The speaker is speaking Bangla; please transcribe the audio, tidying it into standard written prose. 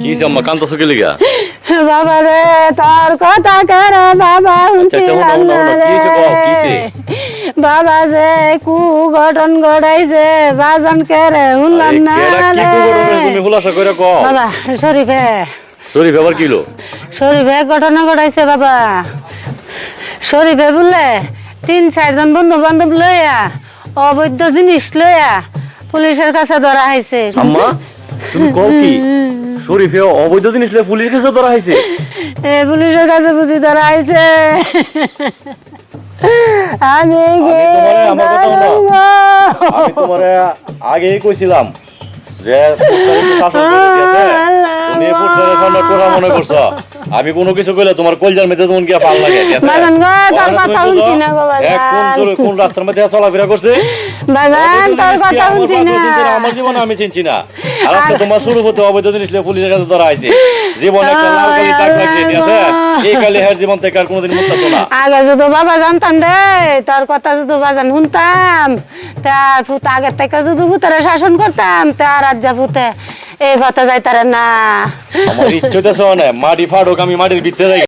কি আম্মা কান্দছো কি লিগা? বাবা রে তোর কথা করে বাবা শুনছিলাম না রে। বাবা যে কু গঠন গড়াইছে বাজান কেরে শুনলাম না রে। তুমি খুলাসা করে কও বাবা শরীফে আবার কিলো শরীফে ঘটনা ঘটাইছে বাবা। শরীফে বলে 3-4 বন্ধু বান্ধব লইয়া অবৈধ জিনিস লইয়া পুলিশের কাছে ধরা হয়েছে। আম্মা তুমি কও কি শরীফে অবৈধ জিনিস লয়ে পুলিশের কাছে ধরা হইছে? পুলিশের কাছে বুঝি ধরা হয়েছে। আমি তোমারে আগেই কইছিলাম যে তুমি পুত্রের সামনে তোরা মনে করছো আমি কোনো কিছু কইলে তোমার কলজার মধ্যে তোমার কি পাল লাগে? তোর কথা শুনছি না বাবা। কোন রাস্তার মধ্যে চলাফেরা করছে বাজান তোর কথা শুনছি না। আমার জীবনে আমি চিনছি না। আর আজকে তোমার শুরু হতে অবৈধ জিনিস পুলিশের কাছে ধরা হয়েছে। জীবনে একটা লাল কালি দাগ লাগছে, ঠিক আছে? এই কালি হের জীবন থেকে আর কোনোদিন মুক্ত হতো না। আগে যদি বাবা জানতাম রে তোর কথা যদি বাজান শুনতাম তার ভূত আগের থেকে যদি ভূতের শাসন করতাম তার আজ যা ভূতে এই ভাতে যাইতারে না। আমার ইচ্ছে তো মাটি ফাড়ুক আমি মাটির ভিতরে